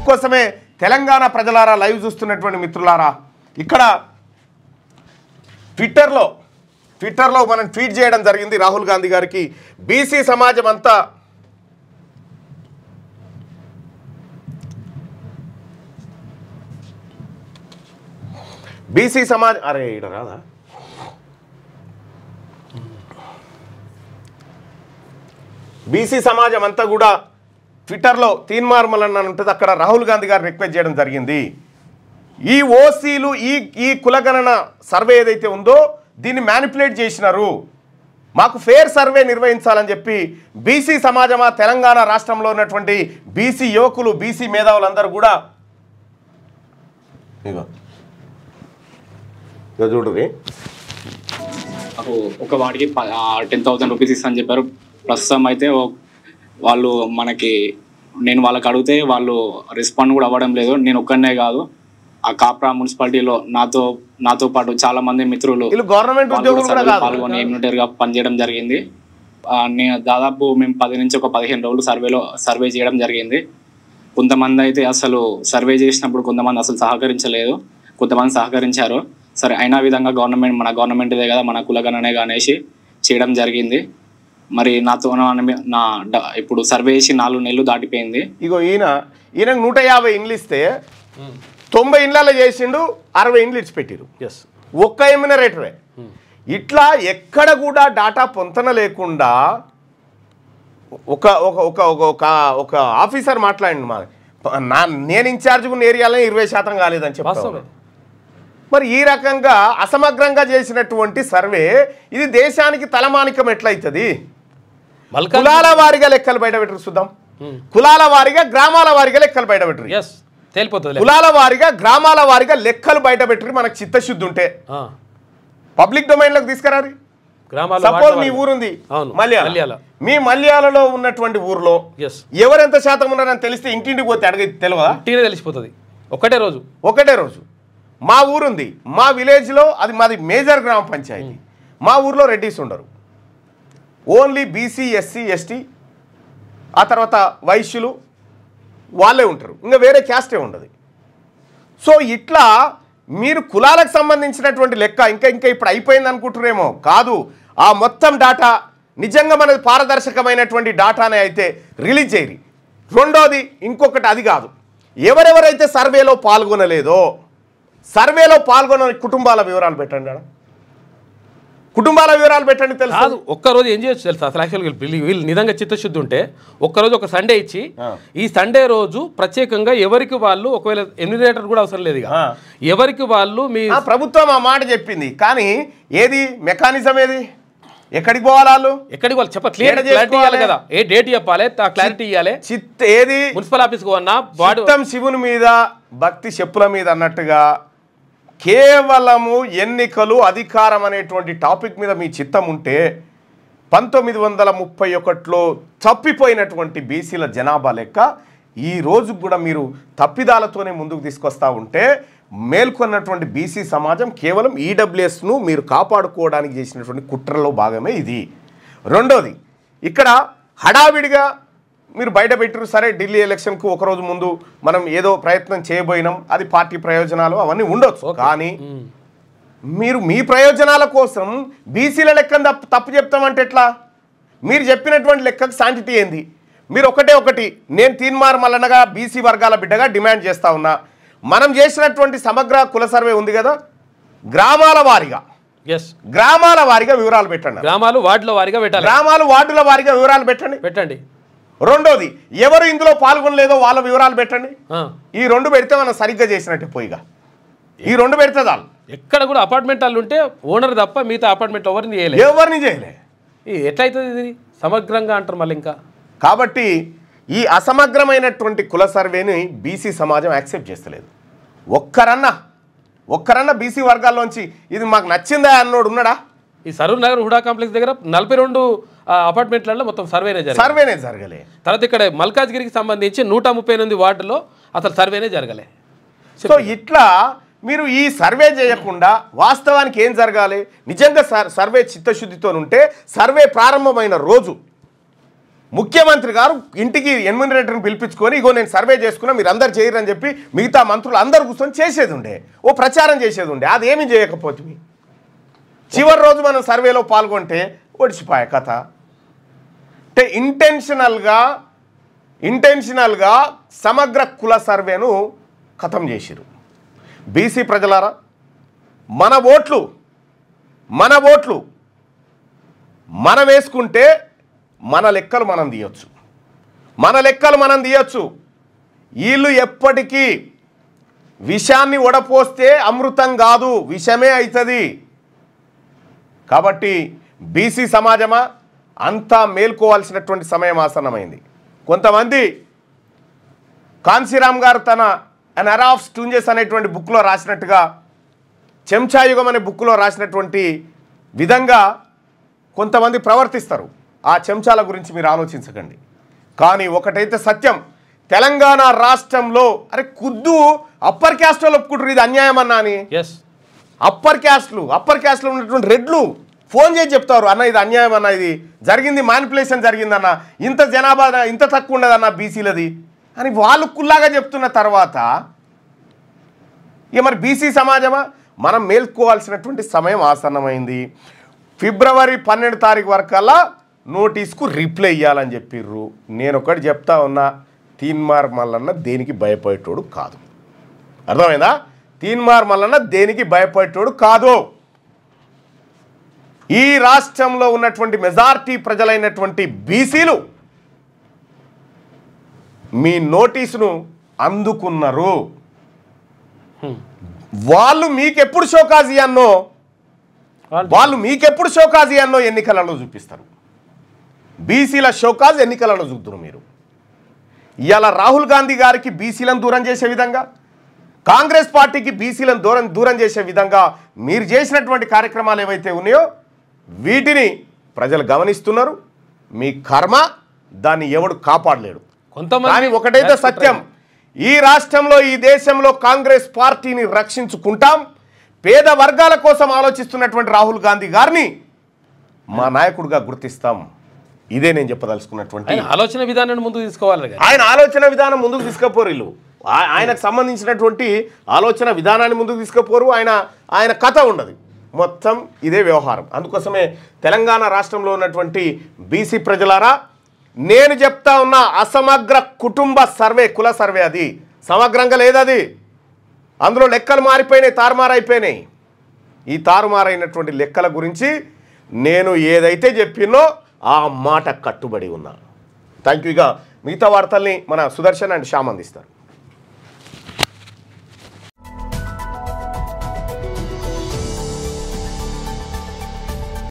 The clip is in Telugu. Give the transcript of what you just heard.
అందుకోసమే తెలంగాణ ప్రజలారా లైవ్ చూస్తున్నటువంటి మిత్రులారా ఇక్కడ ట్విట్టర్లో మనం ట్వీట్ చేయడం జరిగింది రాహుల్ గాంధీ గారికి బీసీ సమాజం అంతా బీసీ సమాజం అరే ఇక్కడ రాదా బీసీ సమాజం అంతా కూడా ట్విట్టర్లో తీన్మార్ మల్లన్న అని ఉంటుంది అక్కడ రాహుల్ గాంధీ గారు రిక్వెస్ట్ చేయడం జరిగింది ఈ ఓసీలు ఈ కులగణన సర్వే ఏదైతే ఉందో దీన్ని మ్యానిపులేట్ చేసినారు మాకు ఫేర్ సర్వే నిర్వహించాలని చెప్పి బీసీ సమాజమా తెలంగాణ రాష్ట్రంలో ఉన్నటువంటి బీసీ యువకులు బీసీ మేధావులందరూ కూడా చూడండి ఒక వాడికి 10,000 రూపీస్ ఇస్తానని చెప్పారు ప్రస్తుతం అయితే వాళ్ళు నేను వాళ్ళకి అడిగితే వాళ్ళు రెస్పాండ్ కూడా అవ్వడం లేదు నేను ఒక్కనే కాదు ఆ కాప్రా మున్సిపాలిటీలో నాతో పాటు చాలా మంది మిత్రులు పాల్గొని ఎమ్యూనిటర్గా పనిచేయడం జరిగింది దాదాపు మేము 10 నుంచి ఒక 15 రోజులు సర్వే చేయడం జరిగింది కొంతమంది అయితే అసలు సర్వే చేసినప్పుడు కొంతమంది అసలు సహకరించలేదు కొంతమంది సహకరించారు సరే అయినా విధంగా మన గవర్నమెంట్దే కదా మన కులగణనే అనేసి చేయడం జరిగింది మరి ఇప్పుడు సర్వే చేసి 4 నెలలు దాటిపోయింది ఇగో ఈయన 150 ఇండ్లు ఇస్తే 90 ఇండ్లలో చేసిండు 60 ఇండ్లు ఇచ్చిపెట్టిరు ఒక్క ఎమ్యూనరేటరే ఇట్లా ఎక్కడ కూడా డాటా పొంతన లేకుండా ఒక ఆఫీసర్ మాట్లాడిండు నేను ఇన్ఛార్జ్ ఉన్న ఏరియాలో 20% కాలేదని చెప్పారు మరి ఈ రకంగా అసమగ్రంగా చేసినటువంటి సర్వే ఇది దేశానికి తలమానికం ఎట్లయితది కులాల వారిగా లెక్కలు బయటపెట్టరు చూద్దాం కులాల వారిగా గ్రామాల వారిగా లెక్కలు బయటపెట్టరు కులాల వారిగా గ్రామాల వారిగా లెక్కలు బయటపెట్టరు మనకు చిత్తశుద్ధి ఉంటే పబ్లిక్ డొమైన్లోకి తీసుకురారు సపోజ్ మీ ఊరుంది మల్యాల మీ మల్యాలలో ఉన్నటువంటి ఊర్లో ఎవరెంత శాతం ఉన్నారని తెలిస్తే ఇంటింటికి పోతే అడిగి తెలిసిపోతుంది ఒకటే రోజు మా ఊరుంది మా విలేజ్లో అది మాది మేజర్ గ్రామ పంచాయతీ మా ఊర్లో రెడ్డిస్ ఉండరు ఓన్లీ బీసీ ఎస్సీ ఎస్టీ ఆ తర్వాత వైశ్యులు వాళ్ళే ఉంటారు ఇంకా వేరే క్యాస్టే ఉండదు సో ఇట్లా మీరు కులాలకు సంబంధించినటువంటి లెక్క ఇంకా ఇప్పుడు అయిపోయింది అనుకుంటున్నారేమో కాదు ఆ మొత్తం డాటా నిజంగా మనది పారదర్శకమైనటువంటి డాటానే అయితే రిలీజ్ చేయరు రెండోది ఇంకొకటి అది కాదు ఎవరెవరైతే సర్వేలో పాల్గొనలేదో సర్వేలో పాల్గొన్న కుటుంబాల వివరాలు పెట్టండి తెలుసు ఒక్కరోజు ఏం చేయొచ్చు తెలుసు అసలు యాక్చువల్గా వీళ్ళు నిజంగా చిత్తశుద్ధి ఉంటే ఒక్కరోజు ఒక సండే ఇచ్చి ఈ సండే రోజు ప్రత్యేకంగా ఎవరికి వాళ్ళు ఒకవేళ ఎమ్యూనరేటర్ కూడా అవసరం లేదు ఎవరికి వాళ్ళు మీ ప్రభుత్వం ఆ మాట చెప్పింది కానీ ఏది మెకానిజం ఏది ఎక్కడికి పోవాలి వాళ్ళు ఎక్కడికి వాళ్ళు క్లారిటీ ఇవ్వాలి కదా ఏ డేట్ చెప్పాలి క్లారిటీ ఇవ్వాలి ఏది మున్సిపల్ ఆఫీస్కి పోన్నా శివుని మీద భక్తి చెప్పుల మీద అన్నట్టుగా కేవలము ఎన్నికలు అధికారం అనేటువంటి టాపిక్ మీద మీ చిత్తం ఉంటే 1931లో తప్పిపోయినటువంటి బీసీల జనాభా లెక్క ఈ రోజు కూడా మీరు తప్పిదాలతోనే ముందుకు తీసుకొస్తా ఉంటే మేల్కొన్నటువంటి బీసీ సమాజం కేవలం ఈడబ్ల్యూఎస్ను మీరు కాపాడుకోవడానికి చేసినటువంటి కుట్రలో భాగమే ఇది రెండోది ఇక్కడ హడావిడిగా మీరు బయట పెట్టారు సరే ఢిల్లీ ఎలక్షన్కు ఒకరోజు ముందు మనం ఏదో ప్రయత్నం చేయబోయినాం అది పార్టీ ప్రయోజనాలు అవన్నీ ఉండొచ్చు కానీ మీరు మీ ప్రయోజనాల కోసం బీసీల లెక్కను తప్పు చెప్తామంటే ఎట్లా మీరు చెప్పినటువంటి లెక్కకు శాంటిటీ ఏంది మీరు ఒకటి నేను తీన్మార్ మల్లన్నగా బీసీ వర్గాల బిడ్డగా డిమాండ్ చేస్తా ఉన్నా మనం చేసినటువంటి సమగ్ర కుల సర్వే ఉంది కదా గ్రామాల వారిగా వివరాలు పెట్టండి గ్రామాలు వార్డుల వారిగా పెట్టాలి వార్డుల వారిగా వివరాలు పెట్టండి రెండోది ఎవరు ఇందులో పాల్గొనలేదో వాళ్ళ వివరాలు పెట్టండి ఈ రెండు పెడితే మనం సరిగ్గా చేసినట్టు పోయిగా ఈ రెండు పెడితే చాలు ఎక్కడ కూడా అపార్ట్మెంట్ వాళ్ళు ఉంటే ఓనర్ తప్ప మిగతా అపార్ట్మెంట్ ఎవరిని చేయలే ఎట్లయితుంది ఇది సమగ్రంగా అంటారు మళ్ళీ ఇంకా కాబట్టి ఈ అసమగ్రమైనటువంటి కుల సర్వేని బీసీ సమాజం యాక్సెప్ట్ చేస్తలేదు ఒక్కరన్నా బీసీ వర్గాల్లోంచి ఇది మాకు నచ్చిందా అన్నోడు ఉన్నాడా ఈ సరూర్ నగర్ హుడా కాంప్లెక్స్ దగ్గర 42 అపార్ట్మెంట్లలో మొత్తం సర్వేనే జరగలే తర్వాత ఇక్కడ మల్కాజ్గిరికి సంబంధించి 138 వార్డులో అసలు సర్వేనే జరగలే సో ఇట్లా మీరు ఈ సర్వే చేయకుండా వాస్తవానికి ఏం జరగాలి నిజంగా సర్వే చిత్తశుద్ధితో ఉంటే సర్వే ప్రారంభమైన రోజు ముఖ్యమంత్రి గారు ఇంటికి ఎన్యూమరేటర్ని పిలిపించుకొని ఇగో నేను సర్వే చేసుకున్నా మీరు అందరు చేయరని చెప్పి మిగతా మంత్రులు అందరు కూర్చొని చేసేది ఉండే, ఓ ప్రచారం చేసేది ఉండే. అదేమీ చేయకపోతే చివరి రోజు మనం సర్వేలో పాల్గొంటే ఒడిచిపోయే కథ. అంటే ఇంటెన్షనల్గా సమగ్ర కుల సర్వేను ఖతం చేసిరు. బీసీ ప్రజలారా, మన ఓట్లు మనం వేసుకుంటే మన లెక్కలు మనం తీయొచ్చు. వీళ్ళు ఎప్పటికీ విషాన్ని వడపోస్తే అమృతం కాదు, విషమే అవుతుంది. కాబట్టి బీసీ సమాజమా అంతా మేల్కోవాల్సినటువంటి సమయం ఆసన్నమైంది. కొంతమంది కాన్సీరామ్ గారు తన అన్ ఎరా ఆఫ్ స్టూంజెస్ అనేటువంటి బుక్లో రాసినట్టుగా, చెంచాయుగం అనే బుక్లో రాసినటువంటి విధంగా కొంతమంది ప్రవర్తిస్తారు. ఆ చెంచాల గురించి మీరు ఆలోచించకండి. కానీ ఒకటైతే సత్యం, తెలంగాణ రాష్ట్రంలో కుద్దు అప్పర్ క్యాస్ట్ వాళ్ళు ఒప్పుకుంటారు ఇది అన్యాయం అన్నా అని. అప్పర్ క్యాస్ట్లో ఉన్నటువంటి రెడ్లు ఫోన్ చేసి చెప్తారు, అన్న ఇది అన్యాయం అన్న, ఇది జరిగింది, మ్యానిపులేషన్ జరిగిందన్న, ఇంత జనాభా ఇంత తక్కువ ఉండదన్న బీసీలది అని వాళ్ళు కుల్లాగా చెప్తున్న తర్వాత ఇక మరి బీసీ సమాజమా మనం మేల్కోవాల్సినటువంటి సమయం ఆసన్నమైంది. ఫిబ్రవరి 12 తారీఖు వరకల్లా నోటీస్కు రిప్లై ఇవ్వాలని చెప్పిర్రు. నేను ఒకటి చెప్తా ఉన్నా, తీన్మార్ మల్లన్న దేనికి భయపడేటోడు కాదు. అర్థమైందా? తీన్మార్ మల్లన్న దేనికి భయపడేటోడు కాదు. ఈ రాష్ట్రంలో ఉన్నటువంటి మెజారిటీ ప్రజలైనటువంటి బీసీలు మీ నోటీసును అందుకున్నారు. వాళ్ళు మీకెప్పుడు షోకాజీ అన్నో ఎన్నికలలో చూపిస్తారు. బీసీల షోకాజ్ ఎన్నికలలో చూద్దరు మీరు. ఇవాళ రాహుల్ గాంధీ గారికి బీసీలను దూరం చేసే విధంగా, కాంగ్రెస్ పార్టీకి బీసీలను దూరం చేసే విధంగా మీరు చేసినటువంటి కార్యక్రమాలు ఏవైతే ఉన్నాయో వీటిని ప్రజలు గమనిస్తున్నారు. మీ కర్మ, దాన్ని ఎవడు కాపాడలేడు. కానీ ఒకటైతే సత్యం, ఈ రాష్ట్రంలో ఈ దేశంలో కాంగ్రెస్ పార్టీని రక్షించుకుంటాం. పేద వర్గాల కోసం ఆలోచిస్తున్నటువంటి రాహుల్ గాంధీ గారిని మా నాయకుడిగా గుర్తిస్తాం. ఇదే నేను చెప్పదలుచుకున్నటువంటి ఆలోచన విధానాన్ని ముందుకు తీసుకోవాలి. ఆయన ఆలోచన విధానం ముందుకు తీసుకుపోరు. వీళ్ళు ఆయనకు సంబంధించినటువంటి ఆలోచన విధానాన్ని ముందుకు తీసుకుపోరు. ఆయన కథ ఉండదు, మొత్తం ఇదే వ్యవహారం. అందుకోసమే తెలంగాణ రాష్ట్రంలో ఉన్నటువంటి బీసీ ప్రజలారా, నేను చెప్తా ఉన్న అసమగ్ర కుటుంబ సర్వే, కుల సర్వే, అది సమగ్రంగా లేదది. అందులో లెక్కలు మారిపోయినాయి, తారుమారైపోయినాయి. ఈ తారుమారైనటువంటి లెక్కల గురించి నేను ఏదైతే చెప్పినో ఆ మాట కట్టుబడి ఉన్నా. Thank you. ఇక మిగతా వార్తల్ని మన సుదర్శన్ అండ్ శ్యామ్ అందిస్తారు.